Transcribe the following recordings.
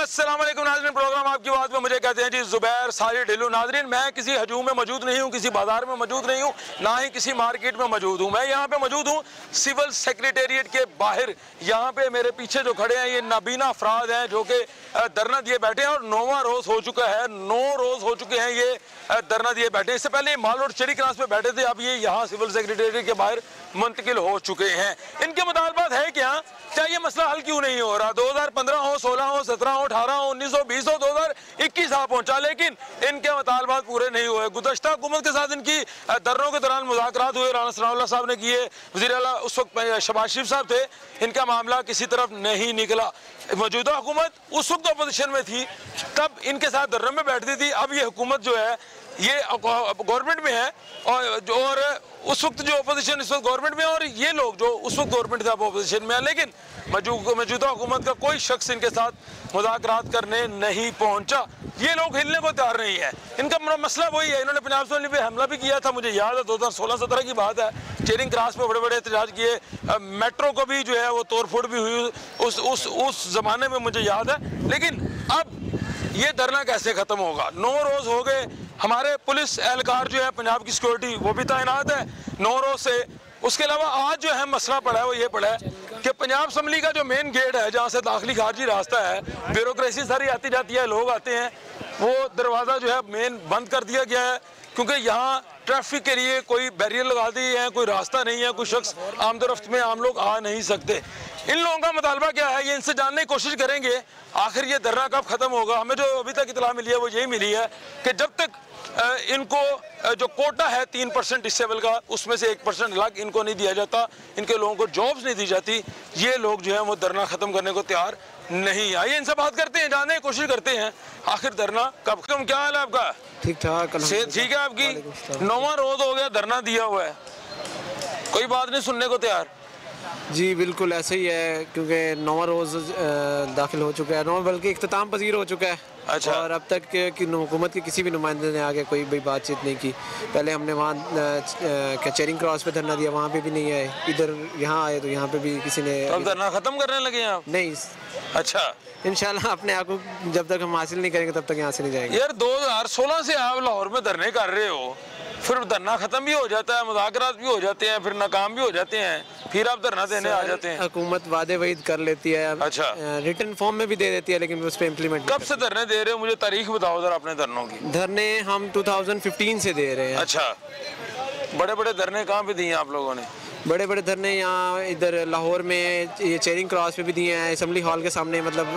अस्सलाम वालेकुम नाज़रीन, प्रोग्राम आपकी बात में मुझे कहते हैं जी जुबैर साजिद ढिल्लू। नाज़रीन, मैं किसी हजूम में मौजूद नहीं हूँ, किसी बाजार में मौजूद नहीं हूँ, ना ही किसी मार्केट में मौजूद हूँ। मैं यहाँ पे मौजूद हूँ सिविल सेक्रेटेरिएट के बाहर। यहाँ पे मेरे पीछे जो खड़े हैं ये नाबीना अफराद हैं जो कि धरना दिए बैठे हैं और 9वां रोज़ हो चुका है। 9 रोज़ हो चुके हैं ये धरना दिए बैठे। इससे पहले माल रोड चेरी क्रॉस पे बैठे थे, अब ये यहाँ सिविल सेक्रेटेरिएट के बाहर मुंतकिल हो चुके हैं। इनके मुतालबात है क्या ये मसला हल क्यों नहीं हो रहा? 2015 हो, 16 हो, 17 हो, 18 हो, 19 हो, 20 हो, 2021 आ पहुंचा, लेकिन इनके मुतालबात पूरे नहीं हुए। गुज़श्ता हुकूमत के साथ इनकी धरनों के दौरान मुज़ाकरात हुए, राना सनाउल्लाह साहब ने किए, वज़ीर आला उस वक्त शहबाज शरीफ साहब थे, इनका मामला किसी तरफ नहीं निकला। मौजूदा हुकूमत उस वक्त अपोजिशन में थी, तब इनके साथ धरने में बैठती थी। अब ये हुकूमत जो है ये गवर्नमेंट में है और उस वक्त जो अपोजिशन इस वक्त गवर्नमेंट में है और ये लोग जो उस वक्त गवर्नमेंट थे अब अपोजिशन में है, लेकिन मौजूदा हुकूमत का कोई शख्स इनके साथ मुज़ाकरात करने नहीं पहुंचा। ये लोग हिलने को तैयार नहीं है। इनका मसला वही है, इन्होंने पंजाब असम्बली पे हमला भी किया था, मुझे याद है 2016-17 की बात है। चेरिंग क्रॉस पे बड़े बड़े एहतजाज किए, मेट्रो को भी जो है वो तोड़फोड़ भी हुई उस ज़माने में, मुझे याद है। लेकिन अब ये धरना कैसे ख़त्म होगा? 9 रोज़ हो गए, हमारे पुलिस एहलकार जो है पंजाब की सिक्योरिटी वो भी तैनात है 9 रोज़ से। उसके अलावा आज जो है मसला पड़ा है वो ये पड़ा है कि पंजाब असम्बली का जो मेन गेट है जहाँ से दाखिली खारजी रास्ता है, ब्यूरोक्रेसी सारी आती जाती है, लोग आते हैं, वो दरवाज़ा जो है मेन बंद कर दिया गया है क्योंकि यहाँ ट्रैफिक के लिए कोई बैरियर लगा दिए हैं, कोई रास्ता नहीं है, कोई शख्स आमदोरफ्त में आम लोग आ नहीं सकते। इन लोगों का मुतालबा क्या है, ये इनसे जानने की कोशिश करेंगे आखिर ये धरना कब ख़त्म होगा। हमें जो अभी तक इतला मिली है वो यही मिली है कि जब तक इनको जो कोटा है 3% डिसेबल का, उसमें से 1% अलग इनको नहीं दिया जाता, इनके लोगों को जॉब्स नहीं दी जाती, ये लोग जो है वो धरना ख़त्म करने को तैयार नहीं। आइए इनसे बात करते हैं, जानने की कोशिश करते हैं आखिर धरना कब खत्म। क्या हाल है आपका? ठीक ठाक, सेहत ठीक है आपकी? 9वां रोज़ हो गया धरना दिया हुआ है, कोई बात नहीं सुनने को तैयार? जी बिल्कुल ऐसे ही है, क्योंकि 9वां रोज़ दाखिल हो चुका है, 9 बल्कि इख्तिताम पजीर हो चुका है। अच्छा। और अब तक की हुकूमत के किसी भी नुमाइंदे ने आगे कोई भी बातचीत नहीं की। पहले हमने वहाँ चेरिंग क्रॉस पे धरना दिया, वहाँ पे भी नहीं आए, इधर यहाँ आए तो यहाँ पे भी किसी ने। अब धरना ख़त्म करने लगे हैं आप? नहीं। अच्छा। इंशाल्लाह अपने आप को जब तक हम हासिल नहीं करेंगे तब तक यहाँ से नहीं जाएंगे। यार 2016 से आप लाहौर में धरने कर रहे हो, फिर धरना खत्म भी हो जाता है, मुज़ाकरात भी हो जाते हैं, फिर नाकाम भी हो जाते हैं, फिर आप धरना देने आ जाते हैं। हुकूमत वादे वईद कर लेती है, अच्छा, रिटन फॉर्म में भी दे देती है, लेकिन उस पर इम्प्लीमेंट। कब से धरने दे रहे हो? मुझे तारीख बताओ जरा अपने धरनों की। धरने हम 2015 से दे रहे हैं। अच्छा, बड़े बड़े धरने कहाँ पे दिए आप लोगों ने? बड़े बड़े धरने यहाँ इधर लाहौर में ये चेरिंग क्रॉस पे भी दिए हैं, असम्बली हॉल के सामने मतलब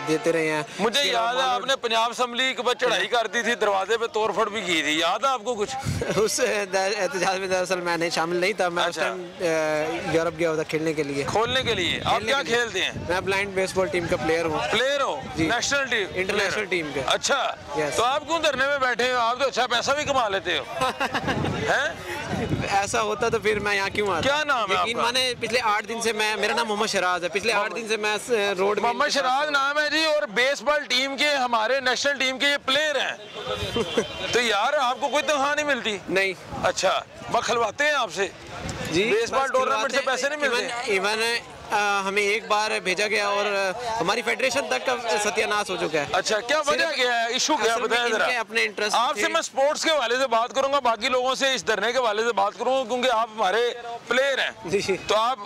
देते रहे हैं। मुझे याद है आपने पंजाब असम्बली के बाद चढ़ाई कर दी थी, दरवाजे पे तोड़फोड़ भी की थी, याद है आपको कुछ? उस एहतजाज में दरअसल मैं शामिल नहीं था, मैं उस टाइम यूरोप गया हुआ था खेलने के लिए। खोलने के लिए? आप क्या खेलते हैं? मैं ब्लाइंड बेसबॉल टीम का प्लेयर हूँ। प्लेयर हो? National team? इंटरनेशनल टीम के। अच्छा, तो आप क्यों धरने में बैठे हो? आप तो अच्छा पैसा भी कमा लेते हो। हैं? ऐसा होता तो फिर मैं यहाँ क्यों आता? क्या नाम है आपका? मैंने पिछले 8 दिन से मेरा नाम मोहम्मद शराज है, पिछले 8 दिन से मैं रोड। मोहम्मद शराज नाम है जी, और बेसबॉल टीम के हमारे नेशनल टीम के ये प्लेयर हैं। तो यार आपको कोई तनख्वाह नहीं मिलती? नहीं। अच्छा, बखलवाते हैं आपसे जी? बेसबॉल टूर्नामेंट से पैसे नहीं मिलते? इवन हमें एक बार भेजा गया और हमारी फेडरेशन तक का सत्यानाश हो चुका है। अच्छा, क्या वजह क्या है, इशू क्या बताएं जरा? अपने इंटरेस्ट आपसे मैं स्पोर्ट्स के हवाले से बात करूंगा, बाकी लोगों से इस धरने के हवाले से बात करूंगा, क्योंकि आप हमारे प्लेयर हैं। तो आप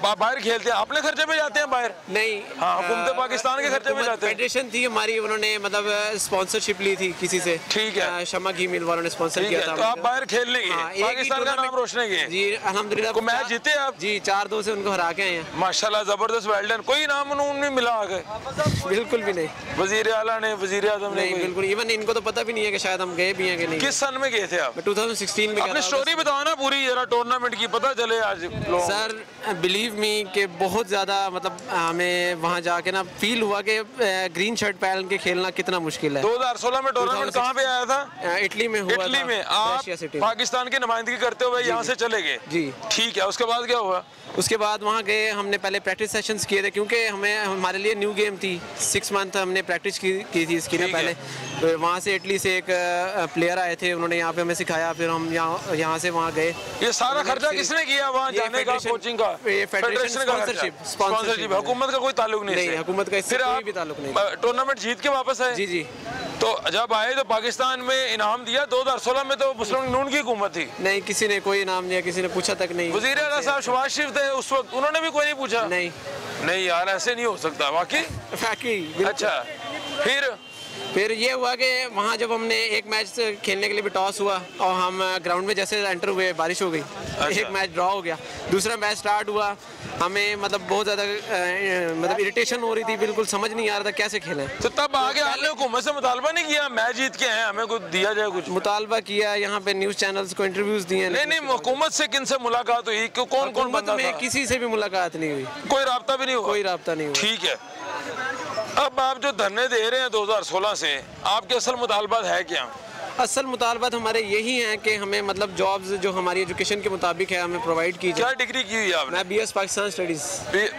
बाहर खेलते हैं, अपने खर्चे पे जाते हैं बाहर? नहीं। हाँ, हुकूमत पाकिस्तान के खर्चे पे जाते हैं। फेडरेशन थी हमारी, उन्होंने मतलब स्पॉन्सरशिप ली थी किसी से। ठीक है। शमा घी मिल वालों ने स्पॉन्सर किया था। तो आप बाहर खेलने गए, पाकिस्तान का नाम रोशन किए? जी अल्हम्दुलिल्लाह। मैच जीते आप? जी 4-2 से उनको हरा के आए हैं। माशाल्लाह, जबरदस्त, वेल डन। कोई नाम नहीं मिला आगे? बिल्कुल भी नहीं। वजीर आला ने, वजीर आज़म ने? बिल्कुल। इवन इनको तो पता भी नहीं है कि शायद हम गए भी हैं कि नहीं। किस सन में गए थे आप? 2016 में। अपनी स्टोरी बताओ ना पूरी जरा, टूर्नामेंट की, पता चले आज लोगों। सर बिलीव मी कि बहुत ज़्यादा मतलब हमें वहाँ जाके ना फील हुआ कि ग्रीन शर्ट पहन के खेलना कितना मुश्किल है। 2016 में टूर्नामेंट कहाँ पे आया था? इटली में हुआ। इटली में आप पाकिस्तान की नुमाइंदगी करते हुए यहाँ से चले गए? जी। ठीक है, उसके बाद क्या हुआ? उसके बाद वहाँ गए हमने पहले प्रैक्टिस सेशंस किए थे, क्योंकि हमारे लिए न्यू गेम थी। 6 मंथ हमने प्रैक्टिस की थी इसकी ना पहले। तो वहाँ से इटली से एक प्लेयर आए थे, उन्होंने यहाँ पे हमें सिखाया, फिर हम यहाँ से वहाँ गए। ये सारा खर्चा किसने किया वहाँ जाने का, कोचिंग का? ये फेडरेशन स्पॉन्सरशिप, हुकूमत का कोई ताल्लुक नहीं? हुकूमत का इससे कोई भी ताल्लुक नहीं। टूर्नामेंट जीत के वापस आए? जी जी। तो जब आए तो पाकिस्तान में इनाम दिया? 2016 में तो मुस्लिम लीग नून की हुकूमत थी। नहीं, किसी ने कोई इनाम दिया, किसी ने पूछा तक नहीं। वज़ीर आला साहब शहबाज शरीफ थे उस वक्त, उन्होंने भी कोई नहीं पूछा? नहीं यार, ऐसे नहीं हो सकता। वाकई? अच्छा, फिर ये हुआ कि वहाँ जब हमने एक मैच खेलने के लिए भी टॉस हुआ और हम ग्राउंड में जैसे एंटर हुए बारिश हो गई। अच्छा। एक मैच ड्रॉ हो गया, दूसरा मैच स्टार्ट हुआ, हमें मतलब बहुत ज़्यादा मतलब इरिटेशन हो रही थी, बिल्कुल समझ नहीं आ रहा था कैसे खेलें। तो तब आगे आपने हुकूमत से मुतालबा नहीं किया मैच जीत के हैं, हमें कुछ दिया जाए? कुछ मुतालबा किया, यहाँ पे न्यूज़ चैनल्स को इंटरव्यूज दिए। नहीं, हुकूमत से किन से मुलाकात हुई? कौन बंदा था? किसी से भी मुलाकात नहीं हुई, कोई राब्ता भी नहीं हुआ? कोई राब्ता नहीं हुआ। ठीक है, अब आप जो धरने दे रहे हैं 2016 से, आपके असल मुतालबात है क्या? असल मुतालबात हमारे यही हैं कि हमें मतलब जॉब्स जो हमारी एजुकेशन के मुताबिक है हमें प्रोवाइड की जाए। क्या डिग्री की हुई आपने? मैं BS Pakistan studies.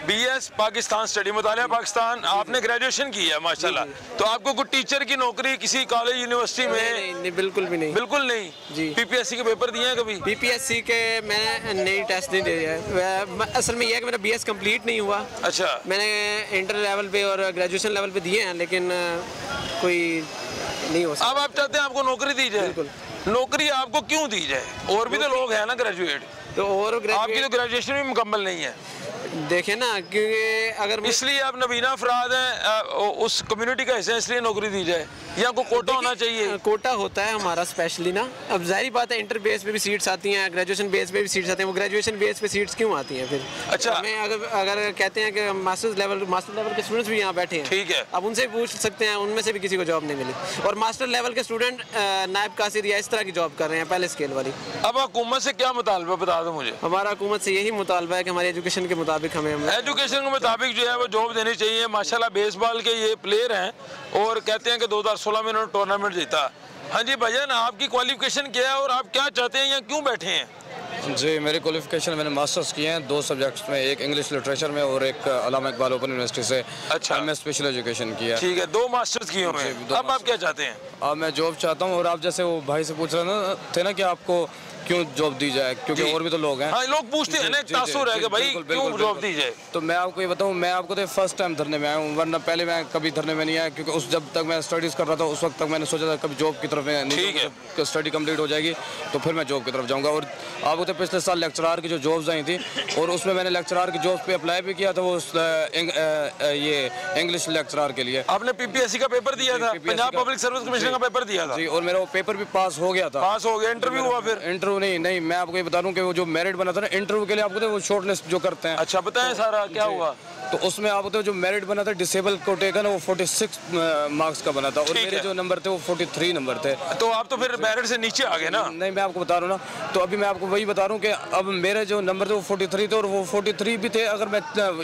BS Pakistan study, मुतालिया पाकिस्तान। आपने ग्रेजुएशन की है माशाल्लाह। तो आपको कुछ टीचर की नौकरी किसी कॉलेज यूनिवर्सिटी में? नहीं, बिल्कुल भी नहीं। बिल्कुल नहीं जी। PPSC के पेपर दिए हैं कभी? PPSC के मैं नई टेस्ट नहीं दिया है। असल में यह है कि मेरा BS कंप्लीट नहीं हुआ। अच्छा। मैंने इंटर लेवल पे और ग्रेजुएशन लेवल पे दिए हैं, लेकिन कोई नहीं हो सकता। अब आप चाहते हैं आपको नौकरी दी जाए? बिल्कुल। नौकरी आपको क्यों दी जाए? और भी तो लोग हैं ना ग्रेजुएट। तो और आपकी तो ग्रेजुएशन भी मुकम्मल नहीं है। देखें ना, क्योंकि अगर इसलिए आप नबीना अफराद हैं, उस कम्युनिटी का हिस्सा है, इसलिए नौकरी दी जाए, या कोई कोटा होना चाहिए? कोटा होता है हमारा स्पेशली ना। अब जाहिर बात है इंटर बेस पे भी सीट्स आती हैं, ग्रेजुएशन बेस पे भी सीट्स आती हैं। वो ग्रेजुएशन बेस पे सीट्स क्यों आती हैं फिर? अच्छा, हमें अगर कहते हैं कि मास्टर्स लेवल के स्टूडेंट्स भी यहाँ बैठे हैं, ठीक है, अब उनसे पूछ सकते हैं, उनमें से भी किसी को जॉब नहीं मिली। और मास्टर लेवल के स्टूडेंट नायब कासिर या इस तरह की जॉब कर रहे हैं, पहले स्केल वाली। अब हुकूमत से क्या मुतालबा बता दो मुझे? हमारा हुकूमत से यही मुतालबा है कि हमारी एजुकेशन के मुताबिक हमें एजुकेशन के मुताबिक जो है वो जॉब देनी चाहिए। माशाल्लाह बेसबॉल के ये प्लेयर हैं और कहते हैं कि 2016 में इन्होंने टूर्नामेंट जीता। हाँ जी भाईजान, आपकी क्वालिफिकेशन क्या है और आप क्या चाहते हैं, यहाँ क्यों बैठे हैं? जी, मेरी क्वालिफिकेशन मैंने मास्टर्स किए हैं 2 सब्जेक्ट्स में, एक इंग्लिश लिटरेचर में और एक अल्लामा इकबाल ओपन यूनिवर्सिटी से। अच्छा। मैं स्पेशल एजुकेशन किया। ठीक है, 2 मास्टर्स किए हुए हैं। अब आप क्या चाहते हैं? अब मैं जॉब चाहता हूँ। और आप जैसे वो भाई से पूछ रहे थे ना कि आपको क्यों जॉब दी जाए, क्योंकि और भी तो लोग हैं। हाँ, लोग पूछते हैं ना, तासुर है कि भाई क्यों जॉब दी जाए। तो मैं आपको ये बताऊँ, मैं आपको तो फर्स्ट टाइम धरने में आया हूँ, वरना पहले मैं कभी धरने में नहीं आया, क्योंकि जब तक मैं स्टडीज़ कर रहा था उस वक्त तक मैंने सोचा था कभी जॉब की तरफ नहीं, स्टडी कंप्लीट हो जाएगी तो फिर मैं जॉब की तरफ जाऊँगा। और आपको तो पिछले साल लेक्चरार की जो जॉब्स आई थी, और उसमें मैंने लेक्चरार की जॉब पे अप्लाई भी किया था, वो ये इंग्लिश लेक्चरार के लिए। आपने PPSC का पेपर दिया था? पंजाब पब्लिक सर्विस कमीशन का पेपर दिया था? जी, और मेरा वो पेपर भी पास हो गया था। पास हो गया? इंटरव्यू हुआ फिर? इंटरव्यू नहीं, मैं आपको ये बता दूं कि वो जो मेरिट बना था ना इंटरव्यू के लिए, आपको तो वो शॉर्ट लिस्ट जो करते हैं। अच्छा, बताएं सारा क्या हुआ। तो उसमें आपको तो जो मेरिट बना था डिसेबल कोटे का ना, वो 46 मार्क्स का बना था, और मेरे जो नंबर थे वो 43 नंबर थे। तो आप तो फिर मेरिट से नीचे आ गए ना? नहीं, मैं आपको बता रहा हूँ ना, तो अभी मैं आपको वही बता रहा हूँ कि अब मेरे जो नंबर थे वो 43 थे, और वो 43 भी थे। अगर मैं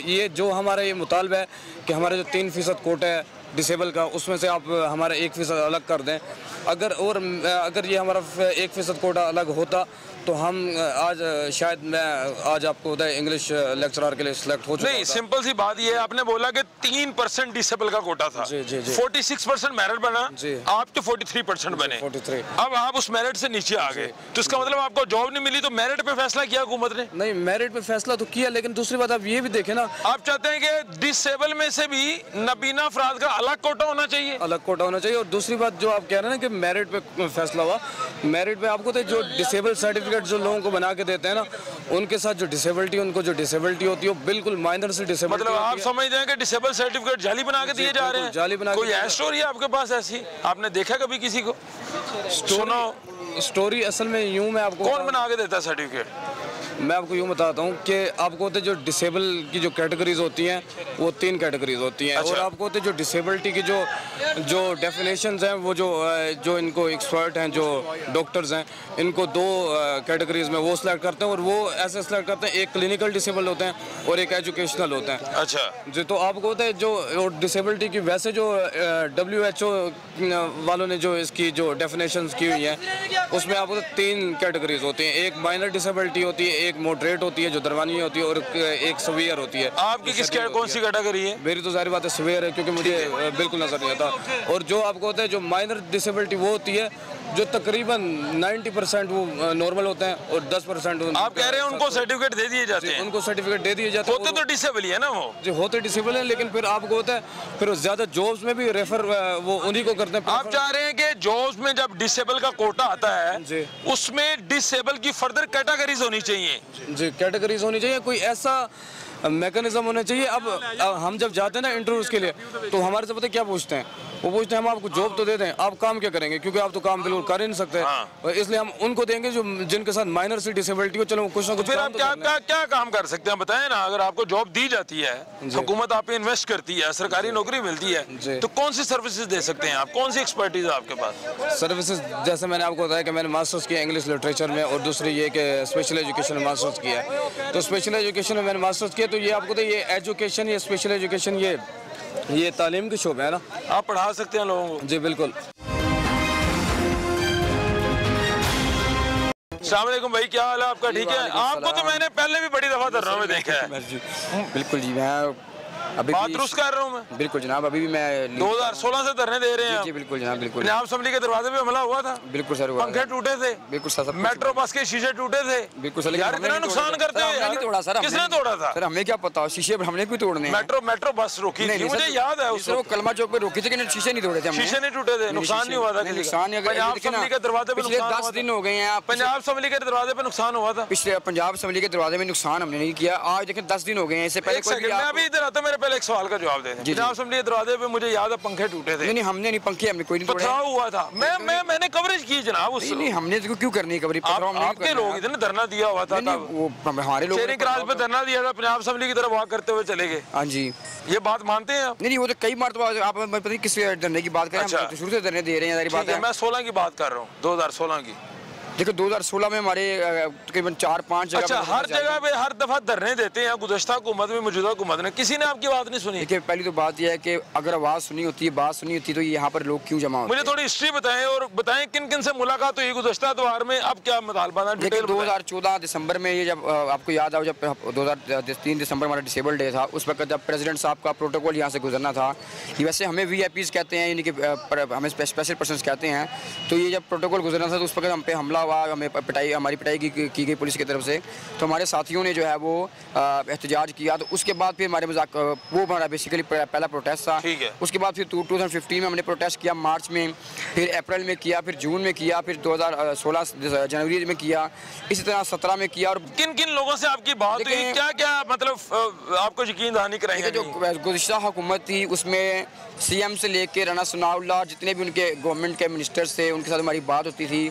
ये जो हमारा ये मुतालबा है कि हमारे जो 3% कोटा है डिसेबल का, उसमें से आप हमारा 1% अलग कर दें। अगर ये हमारा 1% कोटा अलग होता तो हम आज शायद मैं आज आपको बताया इंग्लिश लेक्चरर के लिए सिलेक्ट हो चुका। नहीं, सिंपल सी बात ये है, आपने बोला कि 3% डिसेबल का कोटा था। जी, जी, जी। 46% मेरिट बना, आप तो 43% बने। 43। अब आप उस मेरिट से नीचे आ गए, तो इसका मतलब आपको जॉब नहीं मिली। तो मेरिट पे फैसला किया हुकूमत ने? नहीं, मेरिट पे फैसला तो किया, लेकिन दूसरी बात आप ये भी देखें ना, आप चाहते हैं कि डिसेबल में से भी नबीना अफराद का अलग कोटा होना चाहिए? अलग कोटा होना चाहिए। और दूसरी बात जो आप कह रहे हैं ना कि मेरिट पे फैसला हुआ, मेरिट पे आपको तो जो डिसेबल सर्टिफिकेट जो लोगों को बना के देते हैं ना, उनके साथ जो डिसेबिलिटी होती है वो बिल्कुल माइनर से डिसेबिलिटी। मतलब आप समझते हैं कि डिसेबल सर्टिफिकेट जाली बना के दिए जा रहे हैं? जाली बना। कोई है स्टोरी आपके पास ऐसी? आपने देखा कभी किसी को? स्टोरी असल में यूं, मैं आपको कौन बना के देता है सर्टिफिकेट? मैं आपको यूँ बताता हूँ कि आपको होते जो डिसेबल की जो कैटेगरीज होती हैं वो 3 कैटेगरीज होती हैं। अच्छा। और आपको होते जो डिसेबिलिटी की जो डेफिनेशंस हैं, वो जो इनको एक्सपर्ट हैं, जो डॉक्टर्स हैं, इनको 2 कैटेगरीज में वो सिलेक्ट करते हैं। और वो ऐसे सिलेक्ट करते हैं, एक क्लिनिकल डिसेबल होते हैं और एक एजुकेशनल होते हैं। अच्छा जी, तो आपको होता है जो डिसेबिलिटी की, वैसे जो WHO वालों ने जो इसकी जो डेफिनेशंस की हुई हैं, उसमें आपको 3 कैटेगरीज होती हैं। एक माइनर डिसेबिलिटी होती है, एक मॉडरेट होती है जो दरवानी होती है और एक सवेयर होती है। आपकी किस कौन सी कैटेगरी है? मेरी तो जाहिर बात है सवेयर है, क्योंकि मुझे बिल्कुल नजर नहीं आता। और जो आपको होता है जो माइनर डिसेबिलिटी वो होती है जो तकरीबन 90% वो नॉर्मल होते हैं और 10% आप कह रहे हैं उनको सर्टिफिकेट दे दिए जाते हैं? उनको सर्टिफिकेट दे दिए जाते हैं। होते तो डिसेबल ही है ना वो? जो होते डिसेबल है, लेकिन फिर आपको होता है फिर ज्यादा जॉब्स में भी रेफर वो उन्हीं को करते हैं। आप चाह रहे हैं कि जॉब्स में जब डिसेबल का कोटा आता है उसमें डिसेबल की फर्दर कैटेगरीज होनी चाहिए? जी, कैटेगरीज होनी चाहिए, कोई ऐसा मैकेनिज्म होना चाहिए। अब हम जब जाते हैं ना इंटरव्यूज के लिए तो हमारे से पता है क्या पूछते हैं? वो पूछते हैं हम आपको जॉब तो दे दें, आप काम क्या करेंगे, क्योंकि आप तो काम बिल्कुल कर ही नहीं सकते। हाँ। इसलिए हम उनको देंगे जो जिनके साथ माइनर सी डिसेबिलिटी हो, चलो कुछ ना कुछ। फिर आप क्या काम कर सकते हैं बताएं ना? अगर आपको जॉब दी जाती है, हुकूमत आप पे इन्वेस्ट करती है, सरकारी नौकरी मिलती है, तो कौन सी सर्विसेज दे सकते हैं आप? कौन सी एक्सपर्टीज है आपके पास? सर्विसेज जैसे मैंने आपको बताया कि मैंने मास्टर्स किया इंग्लिश लिटरेचर में, और दूसरी ये कि स्पेशल एजुकेशन में मास्टर्स किया। तो स्पेशल एजुकेशन में मैंने मास्टर्स किया, तो ये आपको तो ये एजुकेशन, ये स्पेशल एजुकेशन, ये तालीम की शोबा है ना, आप पढ़ा सकते हैं लोगों को। जी बिल्कुल। अस्सलाम वालेकुम भाई, क्या हाल है आपका? ठीक है। आपको तो मैंने पहले भी बड़ी दफा धरनों में देखा है। बिल्कुल जी, मैं अभी बात दुरुस्त कर रहा हूँ मैं। बिल्कुल जनाब, अभी भी मैं 2016 से धरने दे रहे हैं। जी बिल्कुल जनाब, बिल्कुल। पंजाब असेंबली के दरवाजे पे हमला हुआ था। बिल्कुल सर, हुआ। पंखे टूटे थे। बिल्कुल सर, मेट्रो बस के शीशे टूटे थे। बिल्कुल सर। यार इतना नुकसान करते हैं। नहीं तोड़ा सर, किसने तोड़ा था? सर हमें क्या पता, शीशे हमने क्यों तोड़ने? मेट्रो बस रोकी थी, मुझे याद है। उसको कलमा चौक पे रोकी थी, शीशे नहीं तोड़े थे। शीशे नहीं टूटे थे, नुकसान नहीं हुआ था। नुकसान पंजाब असेंबली के दरवाजे पे पिछले 10 दिन हो गए हैं। पंजाब असेंबली के दरवाजे पे नुकसान हुआ था। पिछले पंजाब असेंबली के दरवाजे में नुकसान हमने नहीं किया। आज देखें 10 दिन हो गए हैं। इससे पहले मैं अभी इधर आता, मेरे पहले एक सवाल का जवाब दे दें। पंजाब असेंबली के दरवाजे पे मुझे याद है पंखे टूटे थे। नहीं हमने नहीं, पंखे हमने कोई नहीं तोड़े। पथराव हुआ था। मैंने कवरेज की जनाब उससे। नहीं हमने क्यों करनी है कवरेज? आपके लोग इधर धरना दिया हुआ था। वो हमारे लोग शेरिंग क्रॉस पे धरना दिया था, पंजाब असेंबली की तरफ वॉक करते हुए चले गए। हाँ जी, ये बात मानते हैं आप? नहीं वो तो कई बार तो आप पता नहीं किस धरने की बात करें। हम तो शुरू से धरने दे रहे हैं। बात है, मैं 16 की बात कर रहा हूँ, 2016 की। देखो 2016 में हमारे तकरीबन 4-5 जगह। अच्छा, हर जगह पे हर दफा धरने देते हैं गुज़श्ता हुकूमत में, मौजूदा हुकूमत ने किसी ने आपकी बात नहीं सुनी? देखिए पहली तो बात यह है कि अगर आवाज़ सुनी होती है, बात सुनी होती है, तो यहाँ पर लोग क्यों जमा होते हैं? मुझे थोड़ी हिस्ट्री बताएं और बताएं किन किन से मुलाकात हुई गुज़श्ता त्योहार में, अब क्या मुतालबा है? देखिए 2014 दिसंबर में, ये जब आपको याद आओ, जब 2003 दिसंबर हमारा डिसेबल डे था, उस वक्त जब प्रेसिडेंट साहब का प्रोटोकॉल यहाँ से गुजरना था, कि वैसे हमें VIPs कहते हैं, यानी कि हमें स्पेशल पर्सन्स कहते हैं, तो ये जब प्रोटोकॉल गुजरना था तो उस वक्त हम पे हमला हुआ, हमें हमारी पिटाई की गई पुलिस की तरफ से। तो हमारे साथियों ने जो है वो एहतजाज किया। तो उसके बाद फिर हमारे मजाक वो हमारा बेसिकली पहला प्रोटेस्ट था। उसके बाद फिर 2015 में हमने प्रोटेस्ट किया, मार्च में, फिर अप्रैल में किया, फिर जून में किया, फिर 2016 जनवरी में किया, इसी तरह 17 में किया। और किन किन लोगों से आपकी बात हुई, क्या क्या मतलब आपको यकीन दहानी कराएंगे? जो गुज़श्ता हुकूमत थी उसमें CM से लेके राना सनाउल्लाह, जितने भी उनके गवर्नमेंट के मिनिस्टर्स थे, उनके साथ हमारी बात होती थी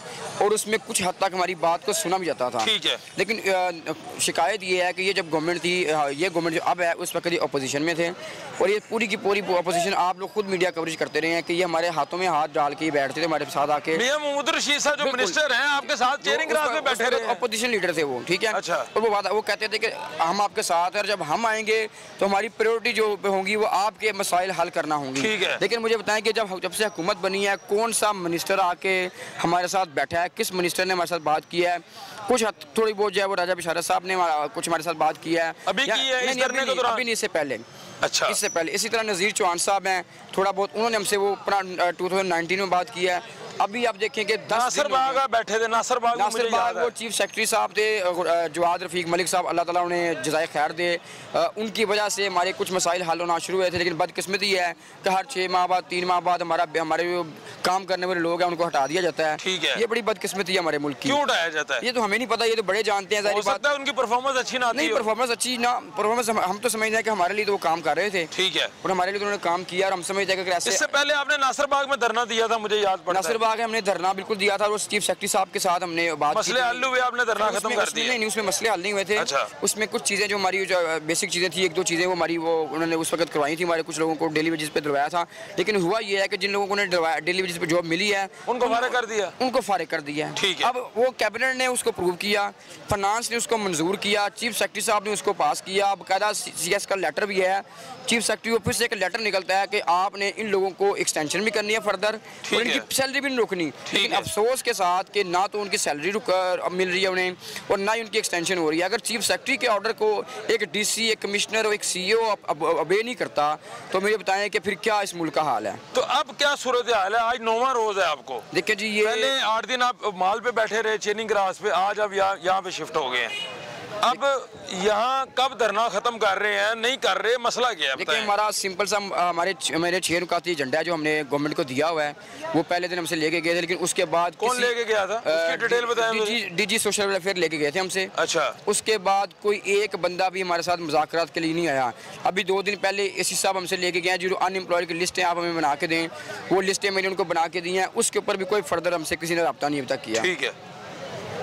और उसमें कुछ हद तक हमारी बात को सुना भी जाता था। ठीक है। लेकिन शिकायत ये है कि ये जब गवर्नमेंट थी, ये गवर्नमेंट जो अब है, उस वक्त ये अपोजिशन में थे और ये पूरी की पूरी अपोजिशन, आप लोग खुद मीडिया कवरेज करते रहे हैं कि ये हमारे हाथों में हाथ डाल के बैठते थे हमारे साथ आके। मियां महमूद रशीद साहब जो मिनिस्टर हैं आपके साथ चेयरिंग क्लास में बैठे रहे, अपोजिशन लीडर थे वो, ठीक है। अच्छा। और वो कहते थे कि हम आपके साथ हैं और जब हम आएंगे तो हमारी प्रायोरिटी जो होंगी वो आपके मसाइल हल करना होंगी। ठीक है। लेकिन मुझे बताएं कि जब से हुकूमत बनी है, कौन सा मिनिस्टर आके हमारे साथ बैठा है, किस मिनिस्टर ने हमारे साथ बात की है? कुछ थोड़ी बहुत जो है वो राजा बिशारत साहब ने कुछ हमारे साथ बात की है। अभी की है इस धरने के दौरान? अभी नहीं, इससे पहले। अच्छा। इससे पहले इसी तरह नज़ीर चौहान साहब हैं, थोड़ा बहुत उन्होंने हमसे वो 2019 में बात की है। अभी आप देखें कि नासिर बाग बैठे थे, नासिर बाग वो चीफ सेक्रेटरी साहब थे, जवाद रफीक मलिक साहब, अल्लाह ताला उन्हें जज़ाए खैर दे, उनकी वजह से हमारे कुछ मसाइल हल होना शुरू हुए थे। लेकिन बदकिस्मती है कि हर 6 माह बाद, 3 माह बाद हमारे जो काम करने वाले लोग हैं उनको हटा दिया जाता है। ठीक है। ये बड़ी बदकिस्मती है हमारे मुल्क की। क्यों हटाया जाता है? ये तो हमें नहीं पता, ये तो बड़े जानते हैं। हो सकता है उनकी परफॉर्मेंस अच्छी ना नहीं, परफॉर्मेंस अच्छी ना, परफॉर्मेंस हम तो समझते हैं कि हमारे लिए तो वो काम कर रहे थे। ठीक है। और हमारे लिए तो उन्होंने काम किया और हम समझते हैं कि ऐसे। इससे पहले आपने नासिर बाग में धरना दिया था, मुझे याद पड़ता है। नासिर बाग में हमने धरना बिल्कुल दिया था और चीफ सेक्रेटरी साहब के साथ हमने बात की। मसले हल हुए, आपने धरना खत्म कर दिया? नहीं, उसमें मसले हल नहीं हुए थे। अच्छा। उसमें कुछ चीज़ें जो हमारी जो बेसिक चीज़ें थी, 1-2 चीज़ें वो हमारी वो उन्होंने उस वक्त करवाई थी, हमारे कुछ लोगों को डेली वेजेस पे दिलवाया था। लेकिन हुआ ये है कि जिन लोगों को डेली वेजेस पे जॉब मिली है उनको फारिग कर दिया। उनको फारिग कर दिया। ठीक है। अब वो कैबिनेट ने उसको अप्रूव किया, फाइनेंस ने उसको मंजूर किया, चीफ सेक्रेटरी साहब ने उसको पास किया, बाकायदा CS का लेटर भी है। चीफ सेक्रेटरी ऑफिस से एक लेटर निकलता है कि आपने इन लोगों को एक्सटेंशन भी करनी है फर्दर, और इनकी सैलरी भी रोकनी, लेकिन अफसोस के साथ कि ना तो उनकी सैलरी मिल रही है उन्हें और ना ही उनकी एक्सटेंशन हो रही है। अगर चीफ सेक्रेटरी के ऑर्डर को एक डीसी, एक कमिश्नर और एक सीईओ अबे नहीं करता तो मुझे बताएं कि फिर क्या इस मुल्क का हाल है। तो अब क्या सूरत हाल है? आज 9वां रोज है आपको। देखिए जी, ये पहले 8 दिन आप माल पे बैठे रहे चेनिंग ग्रास पे, आज अब यहाँ पे शिफ्ट हो गए हैं। अब यहाँ कब धरना खत्म कर रहे हैं, नहीं कर रहे, मसला क्या है? देखिए हमारा सिंपल सा मेरे 6 नुकाती एजेंडा है जो हमने गवर्नमेंट को दिया हुआ है, वो पहले दिन हमसे लेके गए थे, लेकिन उसके बाद कौन लेके गया था? उसकी डिटेल बताएं। डीजी सोशल वेलफेयर लेके गए थे हमसे। अच्छा। उसके बाद कोई एक बंदा भी हमारे साथ मुज़ाकरात के लिए नहीं आया। अभी 2 दिन पहले एसी साहब हमसे लेके गए हैं, जो अनएम्प्लॉयड की लिस्टें आप हमें बना के दें, वो लिस्टें मैंने उनको बना के दी हैं, उसके ऊपर भी कोई फर्दर हमसे किसी ने रब्ता नहीं अभी तक किया। ठीक है,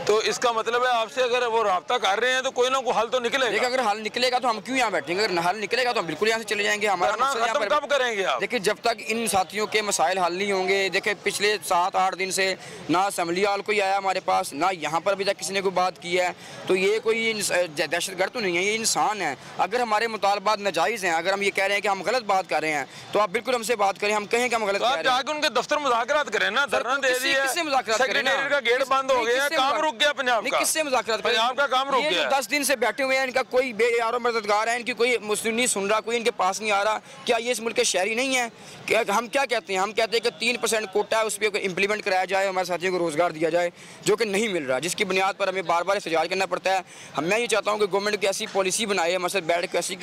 तो इसका मतलब है आपसे अगर वो राब्ता कर रहे हैं तो कोई ना कोई हल तो निकलेगा। देखिए अगर हल निकलेगा तो हम क्यों यहाँ बैठेंगे, अगर हल निकलेगा तो हम बिल्कुल यहाँ से चले जाएंगे। हमारा मसला यहाँ पर कब करेंगे आप? देखिए जब तक इन साथियों के मसाइल हल नहीं होंगे, देखिए पिछले 7-8 दिन से ना असेंबली हॉल कोई आया हमारे पास, ना यहाँ पर अभी तक किसी ने कोई बात की है, तो ये कोई दहशतगर्द तो नहीं है, ये इंसान है। अगर हमारे मुतालबात नाजायज़ हैं, अगर हम ये कह रहे हैं कि हम गलत बात कर रहे हैं तो आप बिल्कुल हमसे बात करें, हम कहें कि हम गलत कर रहे हैं। जाके उनके दफ्तर मुज़ाकरात करें ना, धरना दे दिया, सेक्रेटेरिएट का गेट बंद हो गया, काम रुक गया पंजाब का। मुज़ाकरात पंजाब का काम रुक गया। 10 दिन से बैठे हुए हैं, इनका कोई बेयारो मददगार है, इनकी कोई मुस्लिम नहीं सुन रहा, कोई इनके पास नहीं आ रहा। क्या ये इस मुल्क के शहरी नहीं है? क्या हम क्या कहते हैं? हम कहते हैं कि 3% कोटा है, उस पर इम्प्लीमेंट कराया जाए, हमारे साथियों को रोजगार दिया जाए, जो कि नहीं मिल रहा, जिसकी बुनियाद पर हमें बार बार एहतजाज करना पड़ता है। मैं ये चाहता हूँ कि गवर्नमेंट की ऐसी पॉलिसी बनाए, हमारे साथ बैठ के ऐसी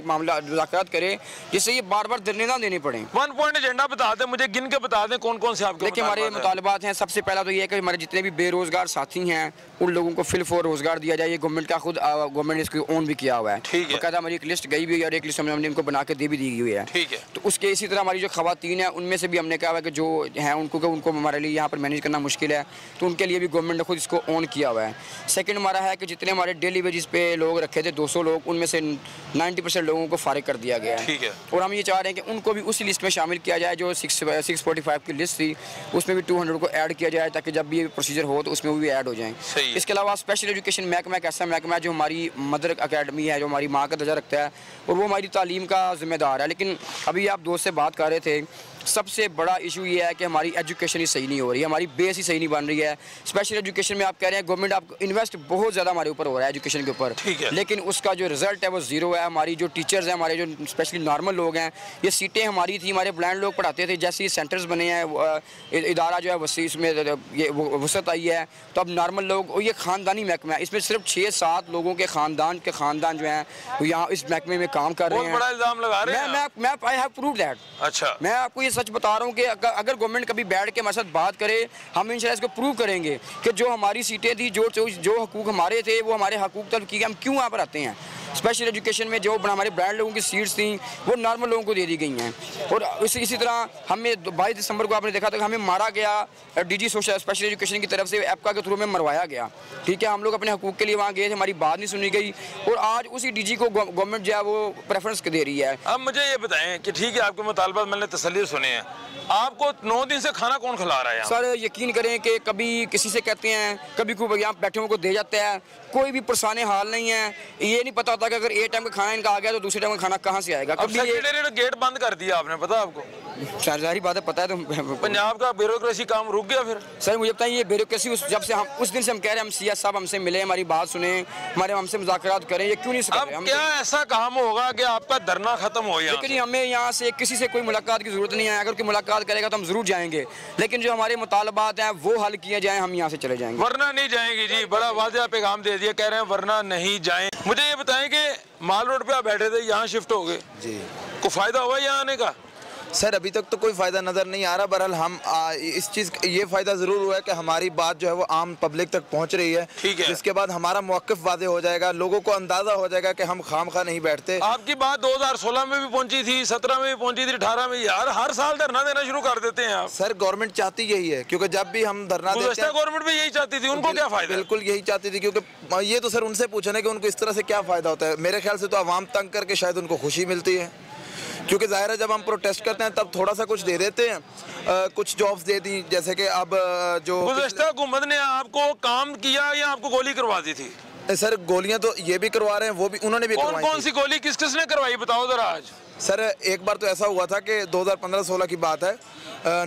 मामला मुज़ाकरात करे जिससे ये बार बार धरने ना देने पड़े। 1 पॉइंट एजेंडा बता दें मुझे, गिन के बता दें कौन कौन से आपके। देखिए हमारे मुतालबात हैं, सबसे पहला तो ये है कि हमारे जितने भी बेरोजगार साथी हैं उन लोगों को फिल फॉर रोजगार दिया जाए। ये गवर्नमेंट का खुद गवर्नमेंट ने इसको ओन भी किया हुआ है। ठीक है। बकायदा हमारी एक लिस्ट गई भी है और एक लिस्ट हमने इनको बना के दे भी दी हुई है। ठीक है। तो उसके इसी तरह हमारी जो खवातीन है उनमें से भी हमने कहा है कि जो हैं उनको हमारे लिए यहाँ पर मैनेज करना मुश्किल है, तो उनके लिए भी गवर्नमेंट ने खुद इसको ओन किया हुआ है। सेकंड हमारा है कि जितने हमारे डेली वेजेस पे लोग रखे थे 200 लोग, उनमें से 90% लोगों को फारिग कर दिया गया है। ठीक है। और हम ये चाह रहे हैं कि उनको भी उसी लिस्ट में शामिल किया जाए जो 645 की लिस्ट थी, उसमें भी 200 को ऐड किया जाए ताकि जब भी प्रोसीजर हो तो उसमें भी ऐड हो जाएँ। इसके अलावा स्पेशल एजुकेशन महकमा एक ऐसा महकमा है जो हमारी मदर अकेडमी है, जो हमारी माँ का दर्जा रखता है और वो हमारी तालीम का जिम्मेदार है। लेकिन अभी आप दोस्त से बात कर रहे थे, सबसे बड़ा इशू ये है कि हमारी एजुकेशन ही सही नहीं हो रही है, हमारी बेस ही सही नहीं बन रही है। स्पेशल एजुकेशन में आप कह रहे हैं गवर्नमेंट आपको इन्वेस्ट बहुत ज़्यादा हमारे ऊपर हो रहा है एजुकेशन के ऊपर, लेकिन उसका जो रिजल्ट है वो ज़ीरो है। हमारी जो टीचर्स हैं, हमारे जो स्पेशली नॉर्मल लोग हैं, ये सीटें हमारी थी, हमारे ब्लाइंड लोग पढ़ाते थे, जैसे ये सेंटर्स बने हैं, इदारा जो है वसी इसमें ये वसत आई है, तो अब नॉर्मल लोग, ये ख़ानदानी महकमा है, इसमें सिर्फ 6-7 लोगों के ख़ानदान जो हैं वो यहाँ इस महकमे में काम कर रहे हैं। बड़ा इल्जाम लगा रहे हैं। मैं आई हैव प्रूव्ड दैट। अच्छा, मैं आपको ये सच बता रहा हूँ कि अगर गवर्नमेंट कभी बैठ के हमारे साथ बात करे, हम इंशाल्लाह इसको प्रूव करेंगे कि जो हमारी सीटें थी, जो हकूक हमारे थे, वो हमारे हकूक तलब किए, हम क्यों यहाँ पर आते हैं। स्पेशल एजुकेशन में जो हमारे ब्रांड लोगों की सीट्स थी वो नॉर्मल लोगों को दे दी गई हैं। और इसी तरह हमें 22 दिसंबर को आपने देखा था कि हमें मारा गया, डीजी सोशल स्पेशल एजुकेशन की तरफ से एप्का के थ्रू में मरवाया गया। ठीक है, हम लोग अपने हकूक के लिए वहाँ गए थे, हमारी बात नहीं सुनी गई और आज उसी डीजी को गवर्नमेंट जो है वो प्रेफरेंस दे रही है। अब मुझे ये बताएं कि ठीक है आपके मुतालबात मैंने तसल्ली सुने हैं, आपको 9 दिन से खाना कौन खिला रहा है? सर यकीन करें कि कभी किसी से कहते हैं, कभी कोई यहाँ बैठे हुए को दे जाता है, कोई भी परेशानी हाल नहीं है। ये नहीं पता होता कि अगर एक टाइम का खाना इनका आ गया तो दूसरे टाइम का खाना कहाँ से आएगा। अब सेक्रेटेरिएट गेट बंद कर दिया आपने, पता आपको? सारी बात है, पता है। तो पंजाब का ब्यूरोक्रेसी काम रुक गया फिर? सर मुझे बताइए, ये ब्यूरोक्रेसी जब से हम उस दिन से हम कह रहे हैं हम सीएस साहब हमसे मिले, हमारी बात सुने, हमसे मुज़ाकरात करें, ये क्यों नहीं कर रहे? अब क्या ऐसा काम होगा कि आपका धरना खत्म हो गया? लेकिन हमें यहाँ से किसी से कोई मुलाकात की जरूरत नहीं है। अगर कोई मुलाकात करेगा तो हम जरूर जाएंगे, लेकिन जो हमारे मुतालबात हैं वो हल किए जाएं, हम यहाँ से चले जाएंगे। वरना नहीं जाएंगे जी, बड़ा वाज़ेह पैगाम दे दिया, कह रहे हैं वरना नहीं जाएं। मुझे ये बताएं कि माल रोड पे आप बैठे थे, यहाँ शिफ्ट हो गए जी, को फायदा हुआ यहाँ आने का? सर अभी तक तो कोई फ़ायदा नज़र नहीं आ रहा। बहरहाल हम इस चीज़ ये फ़ायदा ज़रूर हुआ है कि हमारी बात जो है वो आम पब्लिक तक पहुंच रही है। ठीक है, जिसके बाद हमारा मौक़िफ़ वाज़ेह हो जाएगा, लोगों को अंदाज़ा हो जाएगा कि हम खामखा नहीं बैठते। आपकी बात 2016 में भी पहुंची थी, 17 में भी पहुंची थी, 18 में। यार हर साल धरना देना शुरू कर देते हैं आप। सर गवर्नमेंट चाहती यही है, क्योंकि जब भी हम धरना देते हैं, गवर्नमेंट भी यही चाहती थी, उनको क्या फ़ायदा? बिल्कुल यही चाहती थी, क्योंकि ये तो सर उनसे पूछना कि उनको इस तरह से क्या फ़ायदा होता है। मेरे ख्याल से तो आवाम तंग करके शायद उनको खुशी मिलती है, क्योंकि ज़ाहिर है जब हम प्रोटेस्ट करते हैं तब थोड़ा सा कुछ दे देते हैं, कुछ जॉब्स दे दी, जैसे कि अब जो गुज़श्ता हुकूमत ने आपको काम किया या आपको गोली करवा दी थी? सर गोलियां तो ये भी करवा रहे हैं, वो भी उन्होंने भी कौन सी गोली किस किसने करवाई बताओ जरा आज? सर एक बार तो ऐसा हुआ था कि 2015-16 की बात है,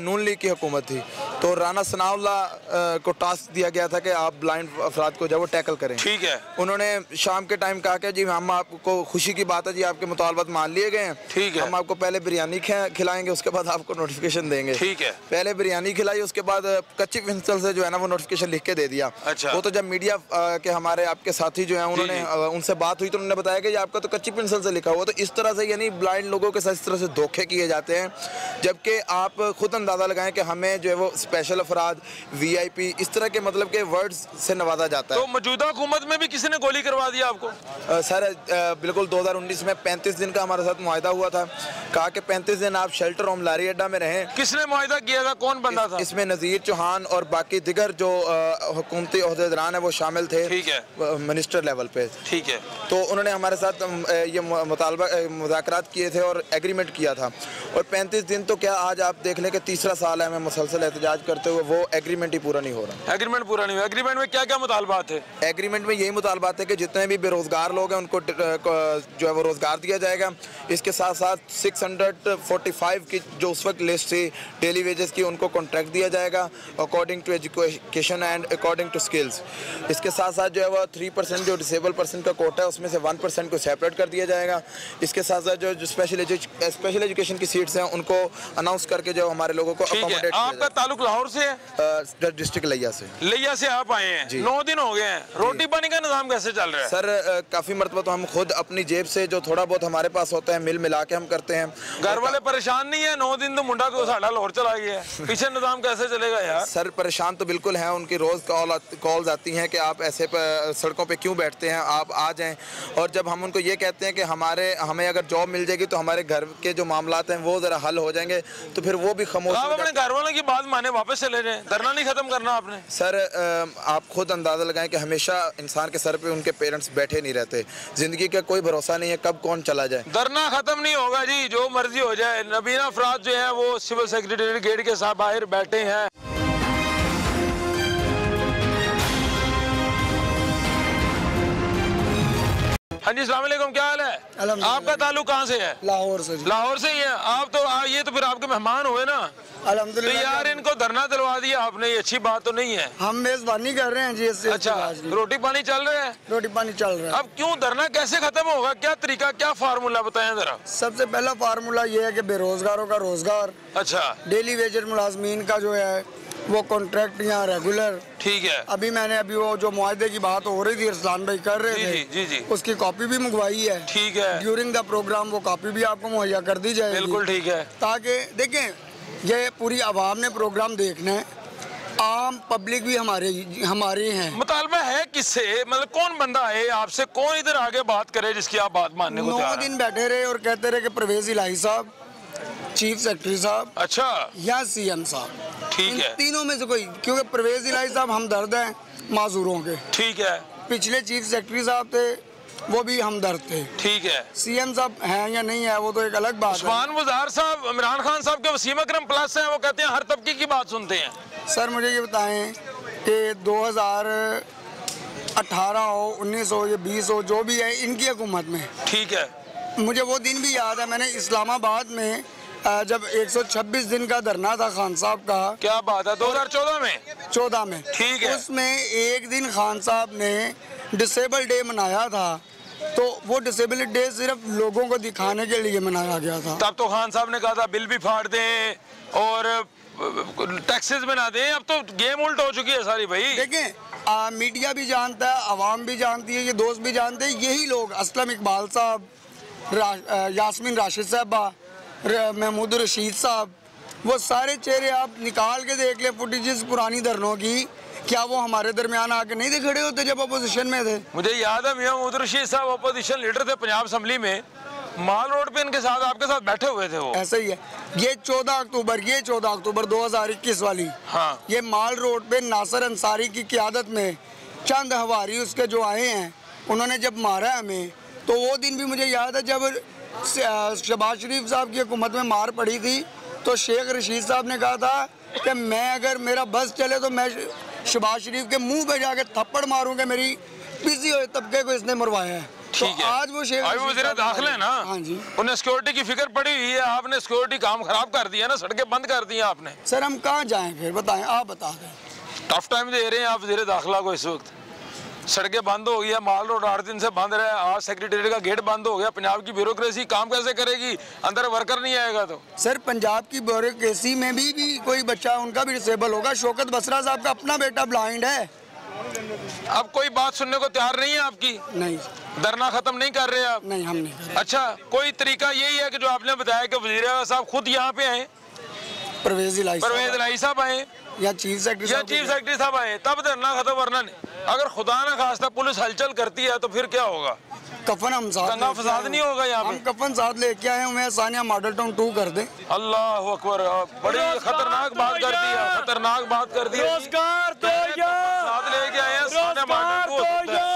नून लीग की हुकूमत थी, तो राना सनाउल्लाह को टास्क दिया गया था कि आप ब्लाइंड अफराद को जब वो टैकल करें। ठीक है। उन्होंने शाम के टाइम कहा कि जी हम आपको, खुशी की बात है जी, आपके मुतालबात मान लिए गए हैं। ठीक है। हम आपको पहले बिरयानी खिलाएंगे, उसके बाद आपको नोटिफिकेशन देंगे। ठीक है। पहले बिरयानी खिलाई, उसके बाद कच्ची पेंसिल से जो है ना वो नोटिफिकेशन लिख के दे दिया। अच्छा। वो तो जब मीडिया के हमारे आपके साथी जो है उन्होंने उनसे बात हुई तो उन्होंने बताया कि आपका तो कच्ची पेंसिल से लिखा हुआ। तो इस तरह से यानी ब्लाइंड लोगों के साथ इस तरह से धोखे किए जाते हैं, जबकि आप खुद अंदाज़ा लगाएं कि हमें जो है वो स्पेशल अफराद, VIP, इस तरह के मतलब के वर्ड्स से नवाजा जाता है। तो मौजूदा हुकूमत में भी किसी ने गोली करवा दिया आपको? सर बिल्कुल 2019 में 35 दिन का हमारे साथ मुआहदा हुआ था, कहा कि 35 दिन आप शेल्टर होम लारी अड्डा में रहें। किसने मुआहदा किया था, कौन बंदा था? इसमें नज़ीर चौहान और बाकी दिगर जो हुकूमती ओहदेदारान है वो शामिल थे। ठीक है। मिनिस्टर लेवल पे। ठीक है। तो उन्होंने हमारे साथ ये मुज़ाकरात किए थे और एग्रीमेंट किया था, और 35 दिन तो क्या, आज आप देख लें कि तीसरा साल है हमें मुसलसल एहतजाज करते हुए, वो एग्रीमेंट ही पूरा नहीं हो रहा। एग्रीमेंट पूरा नहीं हुआ। एग्रीमेंट में क्या क्या मुतालबात है? एग्रीमेंट में यही मुतालबात है कि जितने भी बेरोजगार लोग हैं उनको जो है वो रोजगार दिया जाएगा। इसके साथ साथ 645 की जो उस वक्त लिस्ट थी डेली वेजेस की, उनको कॉन्ट्रैक्ट दिया जाएगा according to education and according to skills. इसके साथ साथ जो है वो 3% जो डिसेबल पर्सन का कोटा है उसमें से 1% को सेपरेट कर दिया जाएगा। इसके साथ साथ जो स्पेशल एजुकेशन की सीट्स हैं उनको अनाउंस करके जो हमारे लोगों को अकोमोडेट। आपका ताल्लुक लाहौर से है? डिस्ट्रिक्ट लिया से। लिया से आप आए हैं? 9 दिन हो गए हैं। रोटी पानी का निजाम कैसे चल रहा है? सर काफ़ी मरतबा तो हम खुद अपनी जेब से जो थोड़ा बहुत हमारे पास होता है मिल मिला के हम करते हैं। घर वाले परेशान नहीं है? 9 दिन तो मुंडा तो साढ़ा लाहौर चला गया है, पीछे निजाम कैसे चलेगा यार? सर परेशान तो बिल्कुल हैं, उनकी रोज़ कॉल्स आती हैं कि आप ऐसे सड़कों पे क्यों बैठते हैं, आप आ जाएं। और जब हम उनको ये कहते हैं कि हमें अगर जॉब मिल जाएगी तो हमारे घर के जो मामलात हैं वो ज़रा हल हो जाएंगे, तो फिर वो भी खामोश। आप अपने घर वालों की बात माने, वापस चले जाएं, धरना नहीं खत्म करना आपने? सर आप खुद अंदाज़ा लगाएं कि हमेशा इंसान के सर पे उनके पेरेंट्स बैठे नहीं रहते, ज़िंदगी का कोई भरोसा नहीं है कब कौन चला जाए। धरना खत्म नहीं होगा जी, जो मर्जी हो जाए। नबीना अफराद जो है वो सिविल सेक्रेटरी गेट के साथ बाहर बैठे हैं। हाँ जी, अस्सलाम वालेकुम, क्या हाल है? आपका ताल्लुक कहाँ से है? लाहौर से। लाहौर से ही है आप? तो ये तो फिर आपके मेहमान हुए ना। अल्हम्दुलिल्लाह। तो यार इनको धरना दिलवा दिया आपने, ये अच्छी बात तो नहीं है। हम मेजबानी कर रहे हैं जी इससे। अच्छा, रोटी पानी चल रहा है? रोटी पानी चल रहा है। अब क्यों धरना कैसे खत्म होगा, क्या तरीका, क्या फार्मूला बताएं जरा। सबसे पहला फार्मूला ये है कि बेरोजगारों का रोजगार। अच्छा। डेली वेजेड मुलाजमीन का जो है वो कॉन्ट्रैक्ट या रेगुलर। ठीक है। अभी मैंने वो जो मुआहदे की बात हो रही थी अरसलान भाई कर रहे थे, जी जी, उसकी कॉपी भी मंगवाई है। ठीक है। ड्यूरिंग द प्रोग्राम वो कॉपी भी आपको मुहैया कर दी जाएगी। बिल्कुल ठीक है। ताकि देखें ये पूरी आवाम ने प्रोग्राम देखना है, आम पब्लिक भी हमारे हैं। मुतालबा है किससे, मतलब कौन बंदा है आपसे, कौन इधर आगे बात करे जिसकी आप बात मानने को तैयार हैं? 9 दिन बैठे रहे और कहते रहे कि परवेज इलाही साहब, चीफ सेक्रेटरी साहब, अच्छा, या CM साहब, ठीक है, तीनों में से कोई, क्योंकि परवेज इलाही साहब हमदर्द हैं माजूरों के। ठीक है। पिछले चीफ सेक्रेटरी साहब थे वो भी हमदर्द थे। ठीक है। CM साहब हैं या नहीं है वो तो एक अलग बात है। उस्मान मुज़ाहर साहब इमरान खान साहब के वसीम अकरम प्लस हैं, वो कहते हैं हर तबके की बात सुनते हैं। सर मुझे ये बताएं कि 2018 हो, 19 हो या 20 हो, जो भी है इनकी हुकूमत में। ठीक है। मुझे वो दिन भी याद है, मैंने इस्लामाबाद में जब 126 दिन का धरना था खान साहब का। क्या बात है, 2014 में? 14 में। ठीक है। उसमें एक दिन खान साहब ने डिसेबल डे मनाया था, तो वो डिसेबिलिटी डे सिर्फ लोगों को दिखाने के लिए मनाया गया था। तब तो खान साहब ने कहा था बिल भी फाड़ दें और टैक्सेस बना दें। अब तो गेम उल्ट हो चुकी है सारी भाई। देखें मीडिया भी जानता है, आवाम भी जानती है, ये दोस्त भी जानते हैं, यही लोग असलम इकबाल साहब, यास्मीन राशिद साहबा, महमूद रशीद साहब, वो सारे चेहरे आप निकाल के देख ले फुटेजेस पुरानी धरनों की, क्या वो हमारे दरमियान आके नहीं थे खड़े होते जब अपोजिशन में थे? मुझे याद है मियां महमूद रशीद साहब अपोजिशन लीडर थे पंजाब असम्बली में, माल रोड पे इनके साथ आपके साथ बैठे हुए थे वो। ऐसा ही है। ये 14 अक्टूबर 2021 वाली, हाँ, ये माल रोड पे नासिर अंसारी की क़ियादत में चंद हवारी उसके जो आए हैं, उन्होंने जब मारा हमें, तो वो दिन भी मुझे याद है जब शहबाज शरीफ साहब की हुकूमत में मार पड़ी थी, तो शेख रशीद साहब ने कहा था कि मैं अगर मेरा बस चले तो मैं शहबाज शरीफ के मुंह पे जाके थप्पड़ मारूंगा, मेरी पीसी हुए तबके को इसने मरवाया है। ठीक है। आज वो शेख वज़ीर दाखिला है ना, हाँ जी, उन्हें सिक्योरिटी की फिक्र पड़ी हुई है, आपने सिक्योरिटी काम खराब कर दिया ना, सड़कें बंद कर दी आपने। सर हम कहाँ जाएं फिर, बताएं, आप बता दें। टफ टाइम दे रहे हैं आप वज़ीर दाखिला को इस वक्त। सड़कें बंद हो गई है, माल रोड 8 दिन से बंद रहा है, आज सेक्रेटरी का गेट बंद हो गया। पंजाब की ब्यूरोक्रेसी काम कैसे करेगी, अंदर वर्कर नहीं आएगा तो। सर पंजाब की ब्यूरोक्रेसी में भी कोई बच्चा उनका भी डिसेबल होगा। शौकत बसरा साहब का अपना बेटा ब्लाइंड है। अब कोई बात सुनने को तैयार नहीं है आपकी? नहीं, धरना खत्म नहीं कर रहे आप? नहीं, हम नहीं कर रहे। अच्छा, कोई तरीका यही है कि जो आपने बताया कि वज़ीर साहब खुद यहाँ पे आए, परवेज इलाही साहब आए या चीफ सेक्रेटरी साहब आए, तब धरना खत्म, वरना नहीं। अगर खुदा ना खास्ता पुलिस हलचल करती है तो फिर क्या होगा? कफन हम साथ, दंगा फसाद नहीं होगा यहाँ पे? हम कफन साथ लेके आए हैं, सानिया मॉडल टाउन 2 कर दे। अल्लाह अकबर, बड़ी खतरनाक बात कर दी है, खतरनाक बात कर दी है। रोजगार तो साथ लेके आए हैं, सानिया मॉडल 2।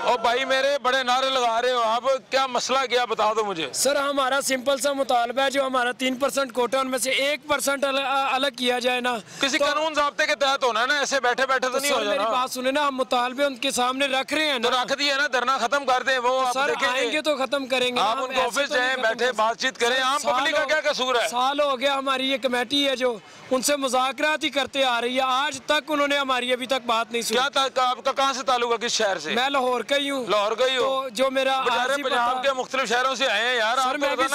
और भाई मेरे बड़े नारे लगा रहे हो आप, क्या मसला क्या बता दो मुझे। सर हमारा सिंपल सा मुतालबा है, जो हमारा 3% कोटा उनमें से 1% अलग किया जाए ना। किसी कानून ज़ाब्ते के तहत होना ना, ऐसे बैठे बैठे तो नहीं हो जाना। मेरी बात सुने ना, हम मुतालबे उनके सामने रख रहे हैं ना, तो रख दिए ना, धरना खत्म कर दे। वो आप सर आएंगे तो खत्म करेंगे। आप उनके ऑफिस जाए, बैठे बातचीत करें। आम पब्लिक का क्या कसूर है? साल हो गया हमारी ये कमेटी है जो उनसे मुज़ाकरात ही करते आ रही है, आज तक उन्होंने हमारी अभी तक बात नहीं सुनी। क्या आपका कहाँ से ताल्लुक है, किस शहर से? मैं लाहौर का ही हूँ। लाहौर का ही हो? तो जो मेरा पंजाब के मुख्तलिफ शहरों से आए हैं यार। सर मैं भी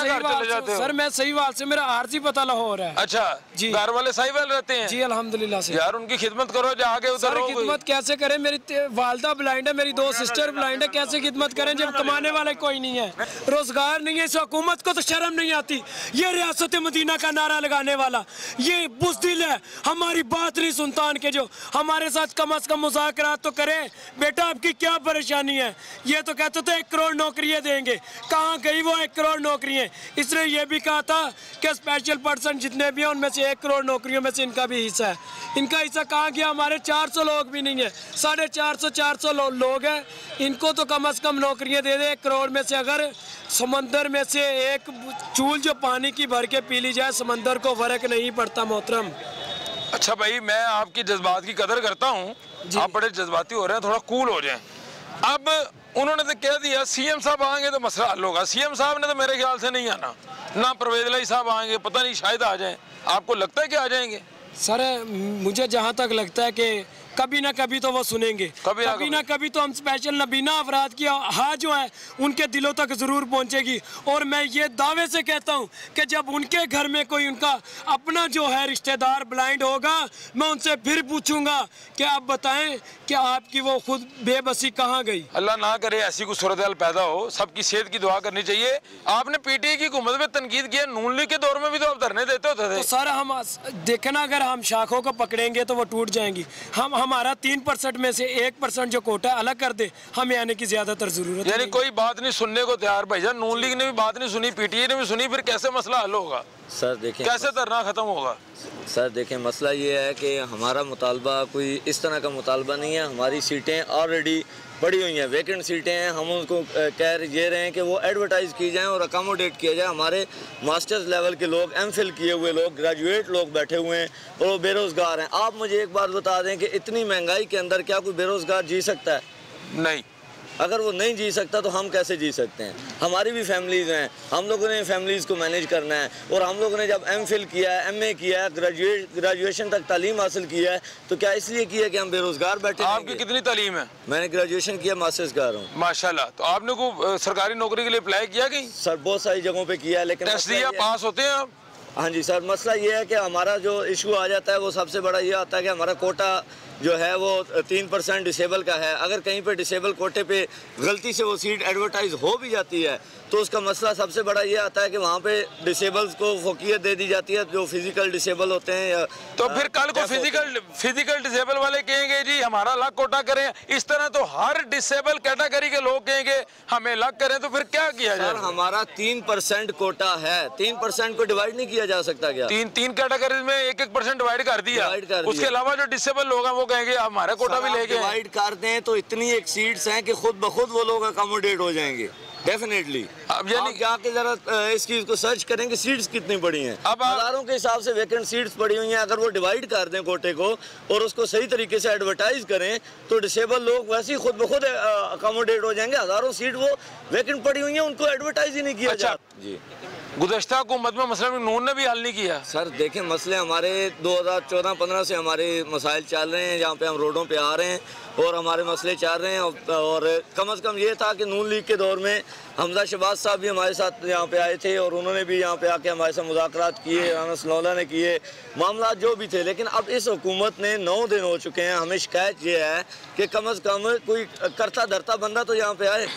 सर मैं सही बात से, मेरा आरसी पता लाहौर है। अच्छा जी, घर वाले साहिवाल रहते हैं? जी अल्हम्दुलिल्लाह से। यार उनकी खिदमत करो, जाके उधर सर खिदमत कैसे करें, मेरी वालदा ब्लाइंड है, मेरी 2 सिस्टर ब्लाइंड है, कैसे खिदमत करें जब कमाने वाला कोई नहीं है, रोजगार नहीं है। इस हुकूमत को तो शर्म नहीं आती, ये रियासत मदीना का नारा लगाने वाला ये बुज़दिल है, हमारी बात नहीं सुनता। के जो हमारे साथ कम से कम मुज़ाकरात तो करें। बेटा आपकी क्या परेशानी है? ये तो कहते थे 1 करोड़ नौकरियां देंगे, कहाँ गई वो 1 करोड़ नौकरियां? इसने ये भी कहा था कि स्पेशल पर्सन जितने भी हैं उनमें से 1 करोड़ नौकरियों में से इनका भी हिस्सा है। इनका हिस्सा कहाँ गया? हमारे 400 लोग भी नहीं है, 450 लोग हैं, इनको तो कम से कम नौकरियां दे दे। 1 करोड़ में से अगर समंदर में से एक चूल जो पानी की भर के पी ली जाए, समंदर को फर्क नहीं पड़ता मोहतरम। अच्छा भाई, मैं आपकी जज्बात की कदर करता हूँ, आप बड़े जज्बाती हो रहे हैं, थोड़ा कूल हो जाएं। अब उन्होंने तो कह दिया सीएम साहब आएंगे तो मसला हल होगा। सीएम साहब ने तो मेरे ख्याल से नहीं आना, ना परवेज इलाही साहब आएंगे, पता नहीं शायद आ जाएं। आपको लगता है कि आ जाएंगे? सर मुझे जहाँ तक लगता है कि कभी ना कभी तो वो सुनेंगे, कभी ना कभी तो हम स्पेशल नबीना अफराद की हाँ जो है उनके दिलों तक ज़रूर पहुँचेगी। और मैं ये दावे से कहता हूँ कि जब उनके घर में कोई उनका अपना जो है रिश्तेदार ब्लाइंड होगा, मैं उनसे फिर पूछूंगा कि आप बताएं कि आपकी वो खुद बेबसी कहाँ गई। अल्लाह ना करे ऐसी कुछ सूरत हाल पैदा हो, सबकी सेहत की दुआ करनी चाहिए। आपने पीटीआई की हुकूमत में तनकीद किया, नून लीग के दौर में भी तो आप धरने देते होते थे। तो सर हम देखना, अगर हम शाखों को पकड़ेंगे तो वो टूट जाएंगी। हमारा 3% में से 1% जो कोटा अलग कर दे, हमें आने की ज्यादातर जरूरत। यानी कोई बात नहीं सुनने को तैयार भाईजान, नून लीग ने भी बात नहीं सुनी, पीटीआई ने भी सुनी, फिर कैसे मसला हल होगा? सर देखें, कैसे धरना खत्म होगा? सर देखें, मसला ये है कि हमारा मुतालबा कोई इस तरह का मुतालबा नहीं है। हमारी सीटें ऑलरेडी पड़ी हुई हैं, वैकेंट सीटें हैं। हम उनको कह ये रहे हैं कि वो एडवर्टाइज़ की जाएं और अकोमोडेट किया जाए। हमारे मास्टर्स लेवल के लोग, एमफिल किए हुए लोग, ग्रेजुएट लोग बैठे हुए हैं और वो बेरोज़गार हैं। आप मुझे एक बात बता दें कि इतनी महंगाई के अंदर क्या कोई बेरोज़गार जी सकता है? नहीं। अगर वो नहीं जी सकता तो हम कैसे जी सकते हैं? हमारी भी फैमिलीज़ हैं, हम लोगों ने फैमिलीज़ को मैनेज करना है। और हम लोगों ने जब एमफिल किया है, एमए किया है, ग्रेजुएशन तक तालीम हासिल किया है, तो क्या इसलिए किया कि हम बेरोज़गार बैठे? आपकी कितनी तालीम है? मैंने ग्रेजुएशन किया, मास्टर्स कर रहा हूँ। माशाल्लाह। तो आपने को सरकारी नौकरी के लिए अप्लाई किया कहीं? सर बहुत सारी जगहों पे किया है, लेकिन टेस्ट दिया, पास होते हैं आप? हाँ जी सर। मसला ये है कि हमारा जो इशू आ जाता है वो सबसे बड़ा ये आता है कि हमारा कोटा जो है वो 3% डिसेबल का है। अगर कहीं पे डिसेबल कोटे पे गलती से वो सीट एडवर्टाइज हो भी जाती है तो उसका मसला सबसे बड़ा ये आता है कि वहाँ पे डिसेबल्स को फोकियत दे दी जाती है, जो फिजिकल डिसेबल होते हैं। या तो फिर कल को फिजिकल डिसेबल वाले कहेंगे जी हमारा अलग कोटा करें, इस तरह तो हर डिसेबल कैटेगरी के लोग कहेंगे हमें अलग करें, तो फिर क्या किया जाए? हमारा 3% कोटा है, 3% को डिवाइड नहीं किया जा सकता क्या? तीन कैटेगरी में 1% डिवाइड कर दिया। उसके अलावा जो डिसेबल लोग हैं वो कहेंगे हमारा कोटा भी लेके डिवाइड कर दें तो इतनी एक सीट्स हैं कि खुद ब खुद वो लोग अकोमोडेट हो जाएंगे। डेफिनेटली। अब यानी जाके जरा इस चीज को सर्च करें कि सीट्स कितनी बड़ी हैं। अब हजारों के हिसाब से वैकेंट सीट्स पड़ी हुई हैं। अगर वो डिवाइड कर दें कोटे को और उसको सही तरीके से एडवर्टाइज करें तो डिसेबल लोग वैसे ही खुद ब खुद अकोमोडेट हो जाएंगे। हजारों सीट वो वैकेंट पड़ी हुई हैं, उनको एडवर्टाइज ही नहीं किया जाता। जी, गुज़श्ता हुकूमत में मुस्लिम नून ने भी हल नहीं किया। सर देखें, मसले हमारे 2014-15 से हमारे मसाइल चल रहे हैं, जहाँ पे हम रोडों पे आ रहे हैं और हमारे मसले चल रहे हैं। और कम से कम ये था कि नून लीग के दौर में हमजा शहबाज साहब भी हमारे साथ यहाँ पे आए थे और उन्होंने भी यहाँ पे आके हमारे साथ मुज़ाकरात किए, राना सनौला ने किए, मामला जो भी थे। लेकिन अब इस हुकूमत ने 9 दिन हो चुके हैं। हमें शिकायत ये है कि कम से कम कोई करता धरता बंदा तो यहाँ पे आए।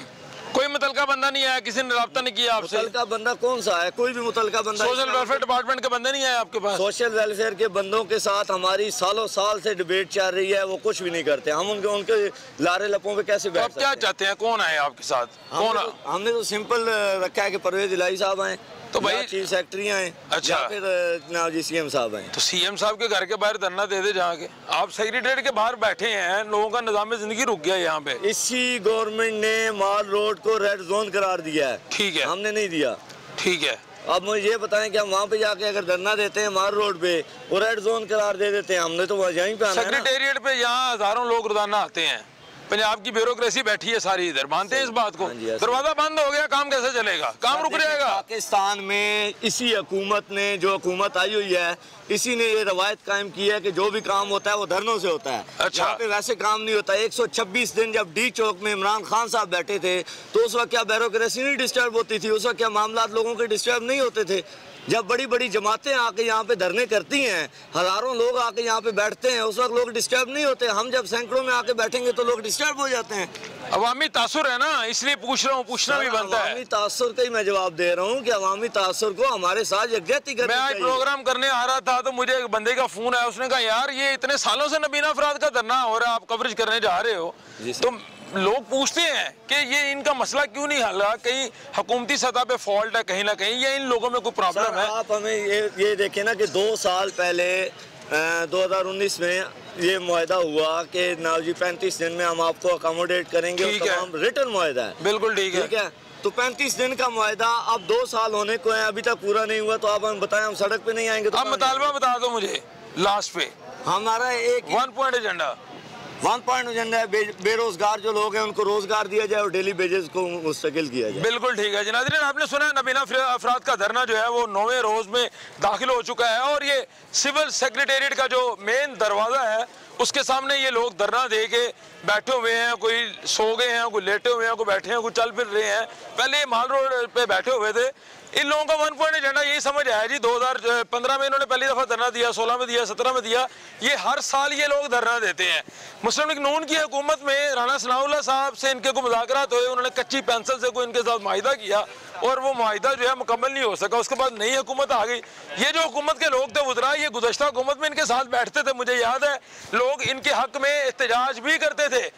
कोई मुतलका बंदा नहीं आया, किसी ने रब्ता नहीं किया आपसे? मुतलका बंदा कौन सा है? कोई भी मुतलका बंदा। सोशल वेलफेयर डिपार्टमेंट के बंदे नहीं आए आपके पास? सोशल वेलफेयर के बंदों के साथ हमारी सालों साल से डिबेट चल रही है, वो कुछ भी नहीं करते। हम उनके लारे लपों पे कैसे बैठ सकते हैं? क्या चाहते हैं, कौन आए आपके साथ? हमने तो सिंपल रखा है कि परवेज इलाही साहब आए, तो भाई चीफ सेक्रेटरी आए, अच्छा, या फिर जनाब जी सीएम साहब आए। तो सीएम साहब के घर के बाहर धरना दे दे जाके। आप सेक्रेटरीट के बाहर बैठे हैं, लोगों का निजाम जिंदगी रुक गया यहाँ पे। इसी गवर्नमेंट ने माल रोड को रेड जोन करार दिया है। ठीक है, हमने नहीं दिया। ठीक है, अब मुझे ये बताएं कि हम वहाँ पे जाके अगर धरना देते हैं माल रोड पे, वो रेड जोन करार दे देते हैं। हमने तो यहीं पे आना है ना। सेक्रेटेरिएट पे यहाँ हजारों लोग रोजाना आते हैं। पंजाब की ब्यूरोक्रेसी बैठी है सारी इधर, मानते हैं इस बात को? दरवाजा बंद हो गया, काम कैसे चलेगा? काम रुक जाएगा। पाकिस्तान में इसी हुकूमत ने, जो हुकूमत आई हुई है, इसी ने ये रवायत कायम की है कि जो भी काम होता है वो धरनों से होता है। अच्छा, यहाँ पे वैसे काम नहीं होता। 126 दिन जब डी चौक में इमरान खान साहब बैठे थे तो उस वक्त क्या ब्यूरोक्रेसी नहीं डिस्टर्ब होती थी? उस वक्त क्या मामला लोगों के डिस्टर्ब नहीं होते थे? जब बड़ी बड़ी जमातें आके यहाँ पे धरने करती हैं, हजारों लोग आके यहाँ पे बैठते हैं, उस वक्त लोग डिस्टर्ब नहीं होते। हम जब सैकड़ों में आके बैठेंगे तो लोग डिस्टर्ब हो जाते हैं। अवामी तासुर है ना, इसलिए पूछ रहा हूँ, पूछना भी बनता है। अवामी तासुर का ही मैं जवाब दे रहा हूँ कि अवामी तासुर को हमारे साथ यकजहती करनी चाहिए। मैं प्रोग्राम करने आ रहा था तो मुझे एक बंदे का फोन आया, उसने कहा यार ये इतने सालों से नबीना अफराद का धरना हो रहा है, आप कवरेज करने जा रहे हो, तो लोग पूछते हैं कि ये इनका मसला क्यों नहीं हल रहा? कहीं हुकूमती सतह पे फॉल्ट है कहीं ना कहीं, या इन लोगों में कोई प्रॉब्लम है? आप हमें ये देखें ना कि 2 साल पहले 2019 में ये मुआहदा हुआ कि नाव जी 35 दिन में हम आपको अकोमोडेट करेंगे। तमाम रिटर्न मुआहदा है। बिल्कुल ठीक है। तो 35 दिन का मुआहदा अब 2 साल होने को है, अभी तक पूरा नहीं हुआ। तो आप हमें बताएं, हम सड़क पे नहीं आएंगे तो आप मुतालबा बता दो मुझे लास्ट पे। हमारा एक 1 पॉइंट एजेंडा है, बेरोजगार जो लोग हैं उनको रोजगार दिया जाए और डेली वेजेस को मुस्तकिल किया जाए। बिल्कुल ठीक है जनाब। आपने सुना है नबीना अफराद का धरना जो है वो 9वें रोज में दाखिल हो चुका है और ये सिविल सेक्रेटेरिएट का जो मेन दरवाजा है उसके सामने ये लोग धरना दे के बैठे हुए हैं। कोई सो गए हैं, कोई लेटे हुए हैं, कोई बैठे हैं, कोई चल फिर रहे हैं। पहले ये माल रोड पे बैठे हुए थे। इन लोगों का 1 पॉइंट एजेंडा यही समझ आया जी। 2015 में इन्होंने पहली दफा धरना दिया, 16 में दिया, 17 में दिया। ये हर साल ये लोग धरना देते हैं। मुस्लिम लीग नून की हुकूमत में राना सनाउल्लाह साहब से इनके को मुज़ाकरात हुए, उन्होंने कच्ची पेंसिल से कोई इनके साथ माहिदा किया और वो माहिदा जो है मुकम्मल नहीं हो सका। उसके बाद नई हुकूमत आ गई। ये जो हुकूमत के लोग थे उधरा, ये गुज़श्ता हुकूमत में इनके साथ बैठते थे। मुझे याद है लोग इनके हक में एहतजाज भी करते थे।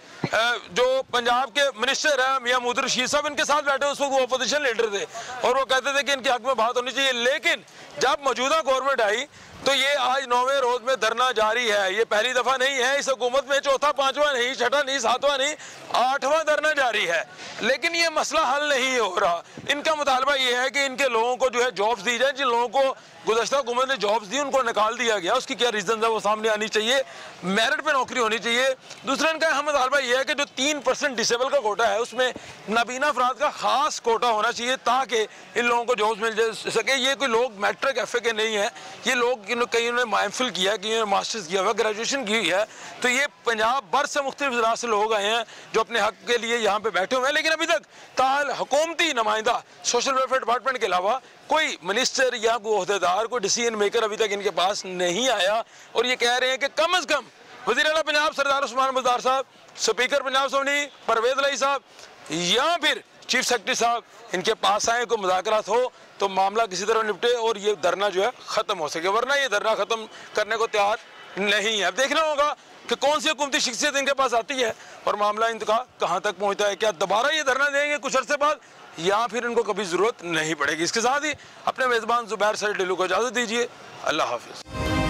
जो पंजाब के मिनिस्टर है मियां महमूद रशीद साहब इनके साथ बैठे, उस वक्त वो अपोजिशन लीडर थे और वो कहते थे कि इनके हक में बात होनी चाहिए। लेकिन जब मौजूदा गवर्नमेंट आई तो ये आज 9वें रोज में धरना जारी है। ये पहली दफा नहीं है इस हुकूमत में, चौथा, पांचवा नहीं, छठा नहीं, सातवां नहीं, 8वां धरना जारी है। लेकिन ये मसला हल नहीं हो रहा। इनका मुतालबा ये है कि इनके लोगों को जो है जॉब्स दी जाए। जिन लोगों को गुज़श्ता हुकूमत ने जॉब्स दी उनको निकाल दिया गया। उसकी क्या रीजन है वो सामने आनी चाहिए। मेरिट पे नौकरी होनी चाहिए। दूसरा इनका हम मुतालबा ये है कि जो 3% डिसेबल का कोटा है उसमें नबीना अफराद का खास कोटा होना चाहिए ताकि इन लोगों को जॉब्स मिल सके। ये कोई लोग मैट्रिक FA के नहीं है। ये लोग कहीं उन्होंने MPhil किया, कहीं मास्टर्स किया हुआ, ग्रेजुएशन की हुई है। तो ये पंजाब भर से मुख्तलिफ ज़िला से लोग आए हैं जो अपने हक के लिए यहाँ पे बैठे हुए हैं। लेकिन अभी तक ताल हुकूमती नुमाइंदा सोशल वेलफेयर डिपार्टमेंट के अलावा कोई मिनिस्टर या कोई ओहदेदार, कोई डिसीजन मेकर अभी तक इनके पास नहीं आया। और ये कह रहे हैं कि कम अज़ कम वज़ीर आला पंजाब सरदार उस्मान बुज़दार साहब, स्पीकर पंजाब असम्बली परवेज़ इलाही साहब या फिर चीफ सेक्रेटरी साहब इनके पास आए, कोई मुज़ाकरात हो तो मामला किसी तरह निपटे और ये धरना जो है ख़त्म हो सके। वरना ये धरना ख़त्म करने को तैयार नहीं है। अब देखना होगा कि कौन सी हुकूमती शख्सियत इनके पास आती है और मामला इनका कहाँ तक पहुँचता है। क्या दोबारा ये धरना देंगे कुछ अर्से बाद या फिर इनको कभी ज़रूरत नहीं पड़ेगी। इसके साथ ही अपने मेज़बान ज़ुबैर सईद ढिल्लू को इजाज़त दीजिए। अल्लाह हाफिज़।